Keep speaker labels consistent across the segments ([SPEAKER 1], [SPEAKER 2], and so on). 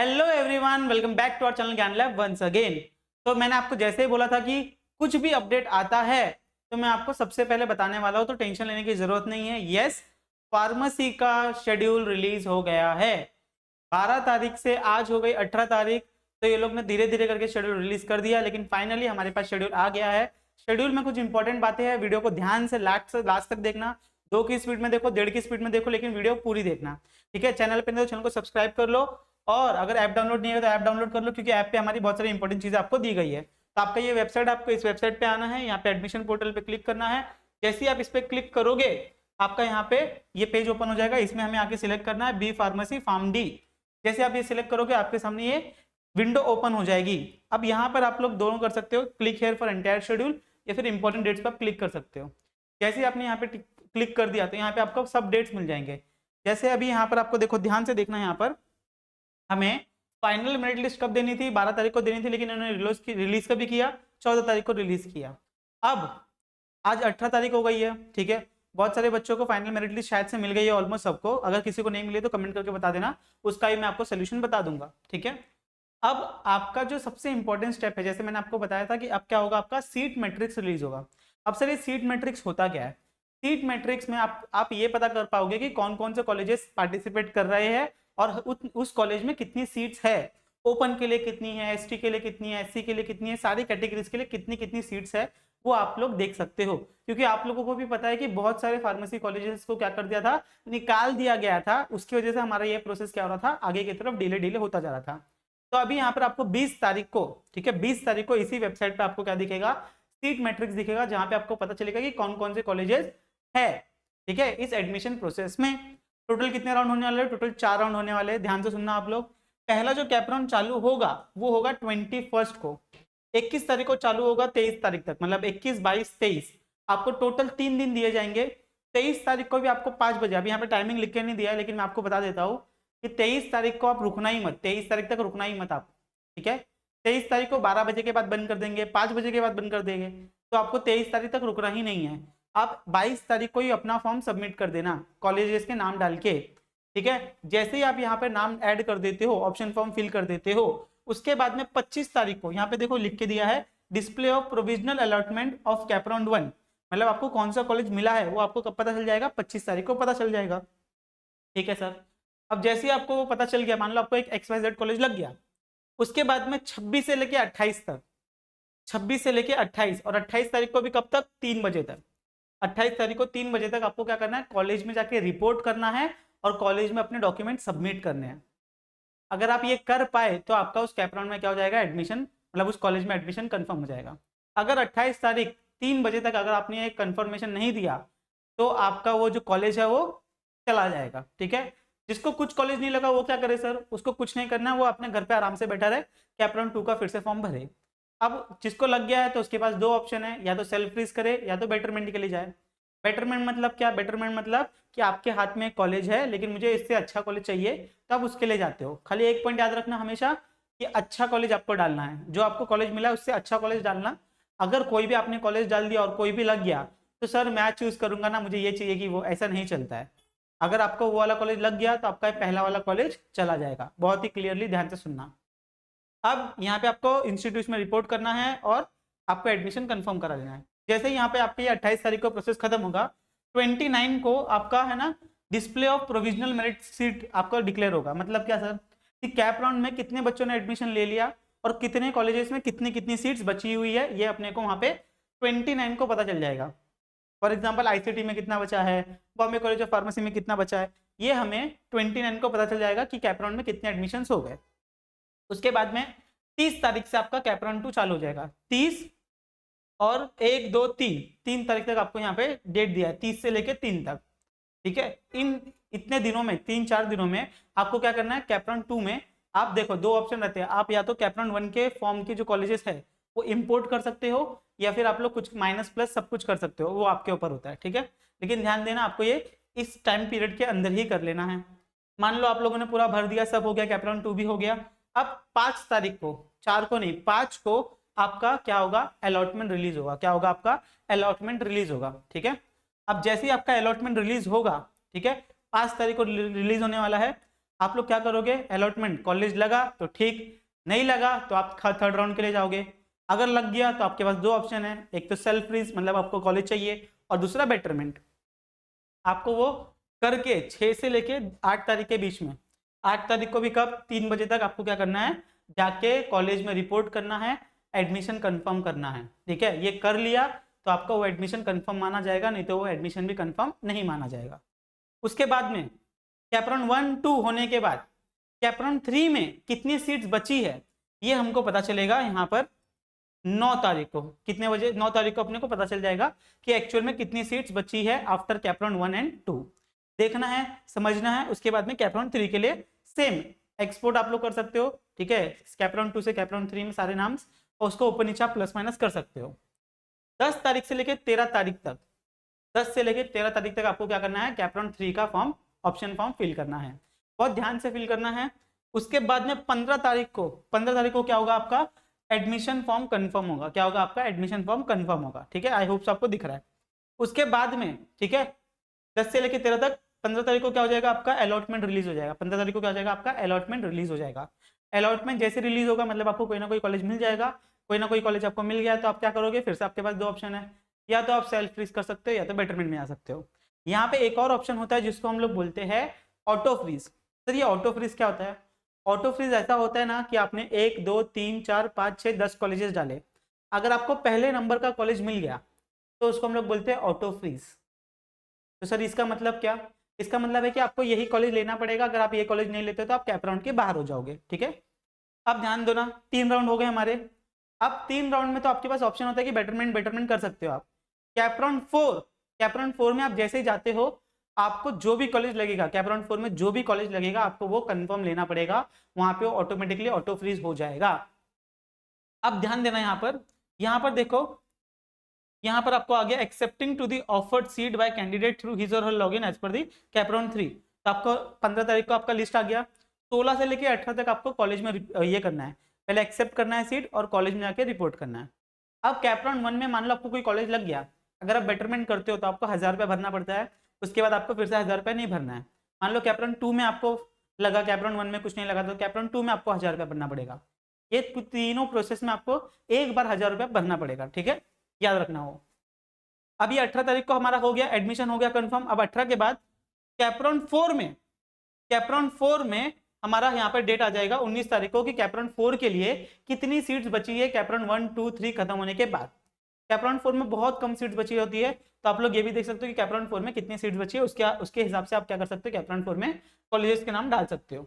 [SPEAKER 1] Hello everyone, welcome back to our channel Gyan lab once again. तो मैंने आपको जैसे ही बोला था कि कुछ भी अपडेट आता है तो मैं आपको सबसे पहले बताने वाला हूं, तो टेंशन लेने की जरूरत नहीं है। यस, फार्मेसी का शेड्यूल रिलीज हो गया है 12 तारीख से, आज हो गई 18 तारीख। तो ये लोग ने धीरे धीरे करके शेड्यूल रिलीज कर दिया, लेकिन फाइनली हमारे पास शेड्यूल आ गया है। शेड्यूल में कुछ इंपॉर्टेंट बातें हैं, वीडियो को ध्यान से लास्ट तक देखना। 2 की स्पीड में देखो, 1.5 की स्पीड में देखो, लेकिन वीडियो पूरी देखना, ठीक है। चैनल पे नहीं तो चैनल को सब्सक्राइब कर लो, और अगर ऐप डाउनलोड नहीं है तो ऐप डाउनलोड कर लो, क्योंकि ऐप पे हमारी बहुत सारी इंपॉर्टेंट चीजें आपको दी गई है। तो आपका ये वेबसाइट, आपको इस वेबसाइट पे आना है, यहाँ पे एडमिशन पोर्टल पे क्लिक करना है। जैसे ही आप इस पे क्लिक करोगे आपका यहाँ पे ये पेज ओपन हो जाएगा। इसमें हमें आके सिलेक्ट करना है बी फार्मेसी फार्म डी। जैसे आप ये सिलेक्ट करोगे आपके सामने ये विंडो ओपन हो जाएगी। अब यहाँ पर आप लोग दोनों कर सकते हो, click here for entire schedule, या फिर इंपॉर्टेंट डेट्स पर क्लिक कर सकते हो। जैसे आपने यहाँ पे क्लिक कर दिया तो यहाँ पे आपको सब डेट्स मिल जाएंगे। जैसे अभी यहाँ पर आपको देखो, ध्यान से देखना, यहाँ पर हमें फाइनल मेरिट लिस्ट कब देनी थी, 12 तारीख को देनी थी, लेकिन उन्होंने रिलीज कभी किया, 14 तारीख को रिलीज किया। अब आज 18 तारीख हो गई है, ठीक है। बहुत सारे बच्चों को फाइनल मेरिट लिस्ट शायद से मिल गई है, ऑलमोस्ट सबको। अगर किसी को नहीं मिली तो कमेंट करके बता देना, उसका ही मैं आपको सोल्यूशन बता दूंगा, ठीक है। अब आपका जो सबसे इंपॉर्टेंट स्टेप है, जैसे मैंने आपको बताया था कि अब क्या होगा, आपका सीट मैट्रिक्स रिलीज होगा। अब सर ये सीट मैट्रिक्स होता क्या है? सीट मैट्रिक्स में आप ये पता कर पाओगे कि कौन कौन से कॉलेजेस पार्टिसिपेट कर रहे हैं और उस कॉलेज में कितनी सीट्स है। ओपन के लिए कितनी है, एसटी के लिए कितनी है, एससी के लिए कितनी है, सारी कैटेगरीज के लिए कितनी कितनी सीट्स है, वो आप लोग देख सकते हो। क्योंकि आप लोगों को भी पता है कि बहुत सारे फार्मेसी कॉलेजेस को क्या कर दिया था, निकाल दिया गया था। उसकी वजह से हमारा ये प्रोसेस क्या हो रहा था, आगे की तरफ डिले डिले होता जा रहा था। तो अभी यहाँ पर आपको 20 तारीख को, ठीक है, 20 तारीख को इसी वेबसाइट पे आपको क्या दिखेगा, सीट मैट्रिक्स दिखेगा, जहां पे आपको पता चलेगा कि कौन कौन से कॉलेजेस है, ठीक है। इस एडमिशन प्रोसेस में टोटल कितने राउंड होने वाले हैं? टोटल 4 राउंड होने वाले हैं। ध्यान से सुनना आप लोग। पहला जो कैप राउंड चालू होगा वो होगा 21 को, 21 तारीख को चालू होगा 23 तारीख तक, मतलब 21, 22, 23 आपको टोटल 3 दिन दिए जाएंगे। 23 तारीख को भी आपको 5 बजे, अभी यहाँ पे टाइमिंग लिख के नहीं दिया है, लेकिन मैं आपको बता देता हूँ कि 23 तारीख को आप रुकना ही मत, 23 तारीख तक रुकना ही मत आप, ठीक है। 23 तारीख को 12 बजे के बाद बंद कर देंगे, 5 बजे के बाद बंद कर देंगे, तो आपको 23 तारीख तक रुकना ही नहीं है। आप 22 तारीख को ही अपना फॉर्म सबमिट कर देना, कॉलेजेस के नाम डाल के, ठीक है। जैसे ही आप यहाँ पे नाम ऐड कर देते हो, ऑप्शन फॉर्म फिल कर देते हो, उसके बाद में 25 तारीख को यहाँ पे देखो लिख के दिया है, display of provisional allotment of cap round 1, मतलब आपको कौन सा कॉलेज मिला है वो आपको कब पता चल जाएगा, 25 तारीख को पता चल जाएगा, ठीक है सर। अब जैसे ही आपको पता चल गया, मान लो आपको एक XYZ कॉलेज लग गया, उसके बाद में 26 से लेके 28 तक, 26 से लेके 28, और 28 तारीख को भी कब तक, 3 बजे तक। 28 तारीख को 3 बजे तक आपको क्या करना है, कॉलेज में जाके रिपोर्ट करना है और कॉलेज में अपने डॉक्यूमेंट सबमिट करने हैं। अगर आप ये कर पाए तो आपका उस कैप राउंड में क्या हो जाएगा, एडमिशन, मतलब उस कॉलेज में एडमिशन कंफर्म हो जाएगा। अगर 28 तारीख 3 बजे तक अगर आपने एक कंफर्मेशन नहीं दिया तो आपका वो जो कॉलेज है वो चला जाएगा, ठीक है। जिसको कुछ कॉलेज नहीं लगा वो क्या करे सर, उसको कुछ नहीं करना, वो अपने घर पे आराम से बैठा रहे, कैप राउंड 2 का फिर से फॉर्म भरे। अब जिसको लग गया है तो उसके पास 2 ऑप्शन है, या तो सेल्फ फ्रीज करे या तो बेटरमेंट के लिए जाए। बेटरमेंट मतलब क्या, बेटरमेंट मतलब कि आपके हाथ में एक कॉलेज है लेकिन मुझे इससे अच्छा कॉलेज चाहिए, तो आप उसके लिए जाते हो। खाली एक पॉइंट याद रखना हमेशा कि अच्छा कॉलेज आपको डालना है, जो आपको कॉलेज मिला है उससे अच्छा कॉलेज डालना। अगर कोई भी आपने कॉलेज डाल दिया और कोई भी लग गया तो सर मैं चूज करूंगा ना, मुझे ये चाहिए कि वो, ऐसा नहीं चलता है। अगर आपको वो वाला कॉलेज लग गया तो आपका पहला वाला कॉलेज चला जाएगा। बहुत ही क्लियरली ध्यान से सुनना। अब यहाँ पे आपको इंस्टीट्यूट में रिपोर्ट करना है और आपको एडमिशन कंफर्म करा लेना है। जैसे ही यहाँ पे आपकी 28 तारीख को प्रोसेस खत्म होगा, 29 को आपका है ना display of provisional merit seat आपका डिक्लेयर होगा। मतलब क्या सर, कि कैप राउंड में कितने बच्चों ने एडमिशन ले लिया और कितने कॉलेजेस में कितनी कितनी सीट्स बची हुई है, ये अपने को वहाँ पे 29 को पता चल जाएगा। फॉर एग्जाम्पल ICT में कितना बचा है, बॉम्बे कॉलेज ऑफ फार्मेसी में कितना बचा है, ये हमें 29 को पता चल जाएगा कि कैप राउंड में कितने एडमिशन हो गए। उसके बाद में 30 तारीख से आपका कैप राउंड 2 चालू हो जाएगा। 30 और 1, 2, 3 तारीख तक आपको यहाँ पे डेट दिया है, 30 से लेके 3 तक, ठीक है। इन इतने दिनों में, 3-4 दिनों में आपको क्या करना है, कैप राउंड 2 में आप देखो 2 ऑप्शन रहते हैं। आप या तो कैप राउंड 1 के फॉर्म के जो कॉलेजेस है वो इंपोर्ट कर सकते हो, या फिर आप लोग कुछ माइनस प्लस सब कुछ कर सकते हो, वो आपके ऊपर होता है, ठीक है। लेकिन ध्यान देना, आपको ये इस टाइम पीरियड के अंदर ही कर लेना है। मान लो आप लोगों ने पूरा भर दिया, सब हो गया, कैप राउंड 2 भी हो गया। अब 5 तारीख को, 4 को नहीं, 5 को आपका क्या होगा, अलॉटमेंट रिलीज होगा। क्या होगा, आपका अलॉटमेंट रिलीज होगा, ठीक है। अब जैसे ही आपका अलॉटमेंट रिलीज होगा, ठीक है, 5 तारीख को रिलीज होने वाला है। आप लोग क्या करोगे, अलॉटमेंट कॉलेज लगा तो ठीक, नहीं लगा तो आप थर्ड राउंड के लिए जाओगे। अगर लग गया तो आपके पास दो ऑप्शन है, एक तो सेल्फ फ्रीज मतलब आपको कॉलेज चाहिए, और दूसरा बेटरमेंट। आपको वो करके 6 से लेके 8 तारीख के बीच में, 8 तारीख को भी कब, 3 बजे तक आपको क्या करना है, जाके कॉलेज में रिपोर्ट करना है, एडमिशन कंफर्म करना है। ठीक है, ये कर लिया तो आपका वो एडमिशन कंफर्म माना जाएगा, नहीं तो वो एडमिशन भी कंफर्म नहीं माना जाएगा। उसके बाद में कैपरॉन 1-2 होने के बाद कैपरॉन 3 में कितनी सीट्स बची है ये हमको पता चलेगा यहाँ पर 9 तारीख को। कितने बजे, 9 तारीख को अपने को पता चल जाएगा कि एक्चुअल में कितनी सीट्स बची है आफ्टर कैपरॉन 1 एंड 2। देखना है, समझना है। उसके बाद में कैपरॉन 3 के लिए सेम एक्सपोर्ट आप लोग कर सकते हो। ठीक है, कैपरॉन 2 से कैपरॉन 3 में सारे नाम्स, और उसको ऊपर नीचे प्लस माइनस कर सकते हो। 10 तारीख से लेकर 13 तारीख तक, 10 से लेकर 13 तारीख तक आपको क्या करना है, कैपरॉन 3 का फॉर्म, ऑप्शन फॉर्म फिल करना है, बहुत ध्यान से फिल करना है। उसके बाद में 15 तारीख को, 15 तारीख को क्या होगा, आपका एडमिशन फॉर्म कंफर्म होगा। क्या होगा, आपका एडमिशन फॉर्म कंफर्म होगा। ठीक है, आई होप आपको दिख रहा है। उसके बाद में, ठीक है, 10 से लेकर 13 तक, 15 तारीख को क्या हो जाएगा, आपका अलॉटमेंट रिलीज हो जाएगा। 15 तारीख को क्या हो जाएगा, आपका अलॉटमेंट रिलीज हो जाएगा। अलॉटमेंट जैसे रिलीज होगा मतलब आपको कोई ना कोई कॉलेज मिल जाएगा। कोई ना कोई कॉलेज आपको मिल गया तो आप क्या करोगे, फिर से आपके पास दो ऑप्शन है, या तो आप सेल्फ फ्रीज कर सकते हो या तो बेटरमेंट में आ सकते हो। यहाँ पे एक और ऑप्शन होता है जिसको हम लोग बोलते हैं ऑटो फ्रीज। सर ये ऑटो फ्रीज क्या होता है? ऑटो फ्रीज ऐसा होता है ना कि आपने 1 2 3 4 5 6 10 कॉलेजेस डाले, अगर आपको पहले नंबर का कॉलेज मिल गया तो उसको हम लोग बोलते हैं ऑटो फ्रीज। तो सर इसका मतलब क्या? इसका मतलब है कि आपको यही कॉलेज लेना पड़ेगा, अगर आप ये कॉलेज नहीं लेते तो आप कैप राउंड के बाहर हो जाओगे। ठीक है, अब ध्यान दो ना, 3 राउंड हो गए हमारे। अब 3 राउंड में तो आपके पास ऑप्शन होता है कि बेटरमेंट, बेटरमेंट कर सकते हो आप। कैपराउंड 4, कैपराउंड 4 में आप जैसे ही जाते हो आपको जो भी कॉलेज लगेगा, कैपराउंड 4 में जो भी कॉलेज लगेगा आपको वो कंफर्म लेना पड़ेगा, वहां पे ऑटोमेटिकली ऑटो फ्रीज हो जाएगा। अब ध्यान देना, यहाँ पर देखो, यहाँ पर आपको आ गया excepting to the offered seat by candidate through his or her login as per दी कैपराउंड 3। तो आपको 15 तारीख को आपका लिस्ट आ गया। 16 से लेकर 18 तक आपको कॉलेज में ये करना है, पहले एक्सेप्ट करना है सीट और कॉलेज में जाके रिपोर्ट करना है। अब कैपराउंड 1 में मान लो आपको कोई कॉलेज लग गया, अगर आप बेटरमेंट करते हो तो आपको 1000 रुपये भरना पड़ता है, उसके बाद आपको फिर से 1000 रुपये नहीं भरना है। मान लो कैपराउंड 2 में आपको लगा, कैपराउंड 1 में कुछ नहीं लगा तो कैपराउंड 2 में आपको 1000 रुपये भरना पड़ेगा। ये तीनों प्रोसेस में आपको एक बार 1000 रुपये भरना पड़ेगा। ठीक है, याद रखना हो। अभी 18 तारीख को हमारा हो गया, एडमिशन हो गया कंफर्म। अब 18 के बाद कैपराउंड 4 में, कैपराउंड 4 में हमारा यहाँ पर डेट आ जाएगा 19 तारीख को कि कैपराउंड 4 के लिए कितनी सीट्स बची है कैपराउंड 1 2 3 खत्म होने के बाद। कैपराउंड 4 में बहुत कम सीट्स बची होती है, तो आप लोग ये भी देख सकते हो कि कैपराउंड 4 में कितनी सीट्स बची है, उसके हिसाब से आप क्या कर सकते हो, कैपराउंड 4 में कॉलेजेस के नाम डाल सकते हो।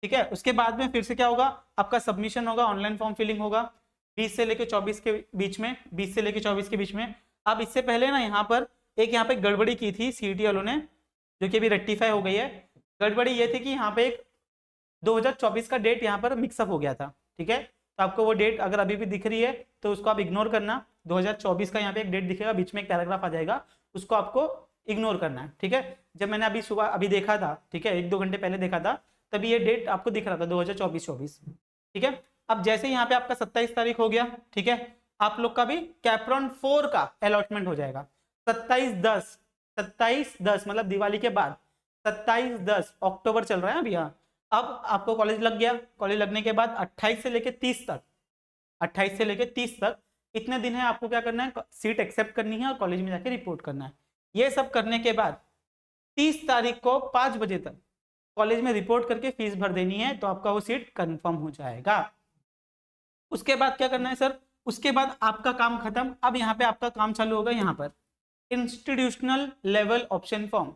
[SPEAKER 1] ठीक है, उसके बाद में फिर से क्या होगा, आपका सबमिशन होगा, ऑनलाइन फॉर्म फिलिंग होगा 20 से लेकर 24 के बीच में, 20 से लेकर 24 के बीच में। अब इससे पहले ना यहाँ पर एक गड़बड़ी की थी सीईटी वालों ने, जो कि अभी रेक्टिफाई हो गई है। गड़बड़ी ये थी कि यहाँ पे एक 2024 का डेट यहाँ पर मिक्सअप हो गया था। ठीक है, तो आपको वो डेट अगर अभी भी दिख रही है तो उसको आप इग्नोर करना। 2024 का यहाँ पे एक डेट दिखेगा, बीच में एक पैराग्राफ आ जाएगा, उसको आपको इग्नोर करना है। ठीक है, जब मैंने अभी सुबह अभी देखा था, ठीक है 1-2 घंटे पहले देखा था, तभी ये डेट आपको दिख रहा था 2024। ठीक है, अब जैसे यहाँ पे आपका 27 तारीख हो गया, ठीक है, आप लोग का भी कैपराउंड 4 का अलॉटमेंट हो जाएगा 27/10 मतलब दिवाली के बाद, 27/10 अक्टूबर चल रहा है अभी। यहाँ अब आपको कॉलेज लग गया, कॉलेज लगने के बाद 28 से लेके 30 तक, 28 से लेके 30 तक इतने दिन है आपको क्या करना है, सीट एक्सेप्ट करनी है और कॉलेज में जाके रिपोर्ट करना है। ये सब करने के बाद 30 तारीख को 5 बजे तक कॉलेज में रिपोर्ट करके फीस भर देनी है, तो आपका वो सीट कंफर्म हो जाएगा। उसके बाद क्या करना है सर, उसके बाद आपका काम खत्म। अब यहाँ पे आपका काम चालू होगा, यहाँ पर इंस्टीट्यूशनल लेवल ऑप्शन फॉर्म।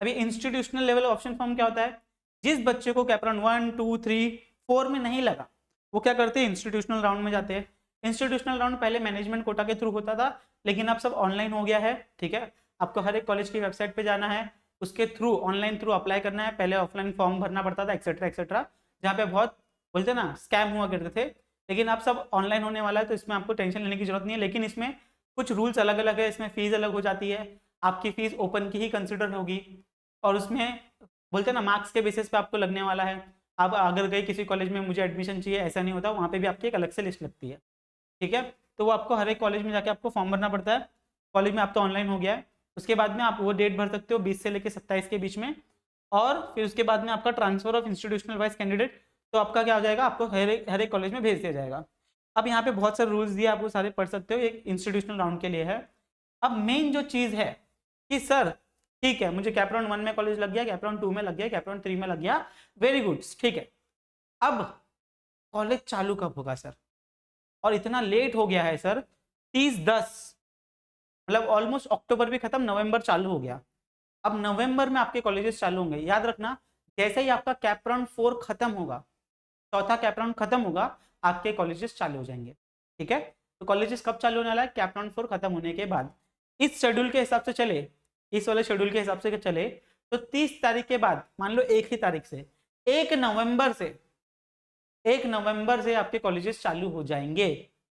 [SPEAKER 1] अभी इंस्टीट्यूशनल लेवल ऑप्शन फॉर्म क्या होता है, जिस बच्चे को कैपराउंड 1 2 3 4 में नहीं लगा वो क्या करते हैं, इंस्टीट्यूशनल राउंड में जाते हैं। इंस्टीट्यूशनल राउंड पहले मैनेजमेंट कोटा के थ्रू होता था, लेकिन अब सब ऑनलाइन हो गया है। ठीक है, आपको हर एक कॉलेज की वेबसाइट पे जाना है, उसके थ्रू ऑनलाइन थ्रू अप्लाई करना है। पहले ऑफलाइन फॉर्म भरना पड़ता था एक्सेट्रा एक्सेट्रा, जहाँ पे बहुत बोलते ना स्कैम हुआ करते थे, लेकिन अब सब ऑनलाइन होने वाला है, तो इसमें आपको टेंशन लेने की जरूरत नहीं है। लेकिन इसमें कुछ रूल्स अलग अलग है, इसमें फीस अलग हो जाती है, आपकी फीस ओपन की ही कंसिडर होगी, और उसमें बोलते ना मार्क्स के बेसिस पे आपको लगने वाला है। आप अगर गए किसी कॉलेज में मुझे एडमिशन चाहिए, ऐसा नहीं होता, वहाँ पे भी आपकी एक अलग से लिस्ट लगती है। ठीक है, तो वो आपको हर एक कॉलेज में जाके आपको फॉर्म भरना पड़ता है। कॉलेज में आप तो ऑनलाइन हो गया है, उसके बाद में आप वो डेट भर सकते हो 20 से लेकर 27 के बीच में, और फिर उसके बाद में आपका transfer of institutional wise candidate, तो आपका क्या हो जाएगा, आपको हर एक कॉलेज में भेज दिया जाएगा। अब यहाँ पे बहुत सारे रूल्स दिए, आपको सारे पढ़ सकते हो, एक इंस्टीट्यूशनल राउंड के लिए है। अब मेन जो चीज है कि सर ठीक है मुझे कैप राउंड 1 में कॉलेज लग गया, कैप राउंड 2 में लग गया, कैप राउंड 3 में लग गया, वेरी गुड, ठीक है, अब कॉलेज चालू कब होगा सर? और इतना लेट हो गया है सर, 30/10, मतलब ऑलमोस्ट अक्टूबर भी खत्म, नवंबर चालू हो गया। अब नवंबर में आपके कॉलेजेस चालू होंगे, याद रखना जैसे ही आपका कैप राउंड 4 खत्म होगा, चौथा कैप राउंड खत्म होगा, आपके कॉलेजेस चालू हो जाएंगे, ठीक है। तो कॉलेजेस कब चालू होने वाला है? कैप राउंड 4 खत्म होने के बाद। इस शेड्यूल के हिसाब से चले, इस वाले शेड्यूल के हिसाब से चले तो 30 तारीख के बाद, मान लो एक ही तारीख से, 1 नवंबर से, 1 नवंबर से आपके कॉलेजेस चालू हो जाएंगे,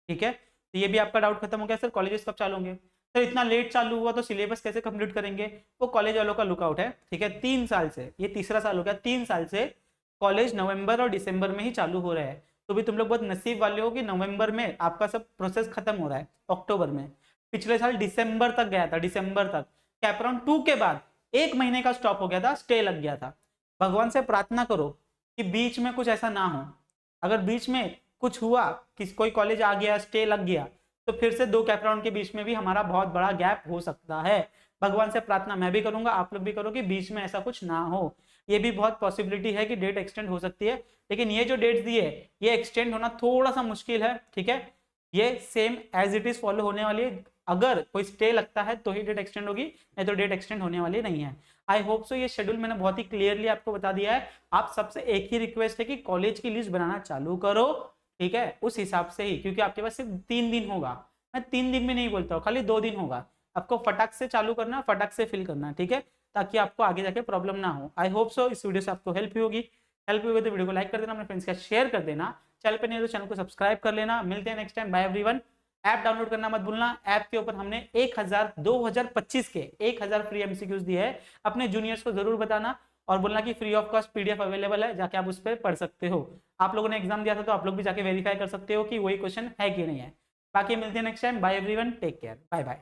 [SPEAKER 1] ठीक है। तो ये भी आपका डाउट खत्म हो गया, सर कॉलेजेस कब चालू होंगे? सर इतना लेट चालू हुआ तो सिलेबस कैसे कंप्लीट करेंगे? वो कॉलेज वालों का लुकआउट है, ठीक है। 3 साल से, ये तीसरा साल हो गया, 3 साल से कॉलेज नवंबर और दिसंबर में ही चालू हो रहा है। तो भी तुम लोग बहुत नसीब वाले हो कि नवंबर में आपका सब प्रोसेस खत्म हो रहा है, अक्टूबर में। पिछले साल दिसंबर तक गया था, दिसंबर तक। कैप राउंड 2 के बाद 1 महीने का स्टॉप हो गया था, स्टे लग गया था। भगवान से प्रार्थना करो कि बीच में कुछ ऐसा ना हो। अगर बीच में कुछ हुआ कि कोई कॉलेज आ गया, स्टे लग गया, तो फिर से 2 कैप राउंड के बीच में भी हमारा बहुत बड़ा गैप हो सकता है। भगवान से प्रार्थना मैं भी करूंगा, आप लोग भी करो कि बीच में ऐसा कुछ ना हो। ये भी बहुत पॉसिबिलिटी है कि डेट एक्सटेंड हो सकती है, लेकिन ये जो डेट्स दी है ये एक्सटेंड होना थोड़ा सा मुश्किल है, ठीक है। ये same as it is follow होने वाली है, अगर कोई स्टे लगता है तो ही डेट एक्सटेंड होगी, नहीं तो डेट एक्सटेंड होने वाली नहीं है। आई होप सो ये शेड्यूल मैंने बहुत ही क्लियरली आपको बता दिया है। आप सबसे एक ही रिक्वेस्ट है कि कॉलेज की लिस्ट बनाना चालू करो, ठीक है, उस हिसाब से ही, क्योंकि आपके पास सिर्फ 3 दिन होगा। मैं 3 दिन में नहीं बोलता हूँ, खाली 2 दिन होगा। आपको फटाक से चालू करना, फटाक से फिल करना, ठीक है, ताकि आपको आगे जाके प्रॉब्लम ना हो। आई होप सो इस वीडियो से आपको हेल्प हुई होगी। हेल्प हुई तो वीडियो को लाइक कर देना, अपने फ्रेंड्स के साथ शेयर कर देना। चैनल पर नहीं तो चैनल को सब्सक्राइब कर लेना। मिलते हैं next time, bye everyone. App download करना मत भूलना। ऐप के ऊपर हमने 2025 के 1000 फ्री एमसीक्यूज दिए हैं। अपने जूनियर्स को जरूर बताना और बोलना कि free of cost PDF available है, जाके आप उस पर पढ़ सकते हो। आप लोगों ने एग्जाम दिया था तो आप लोग भी जाके वेरीफाई कर सकते हो कि वही क्वेश्चन है कि नहीं है। बाकी मिलते हैं next time, bye everyone, take care, bye bye.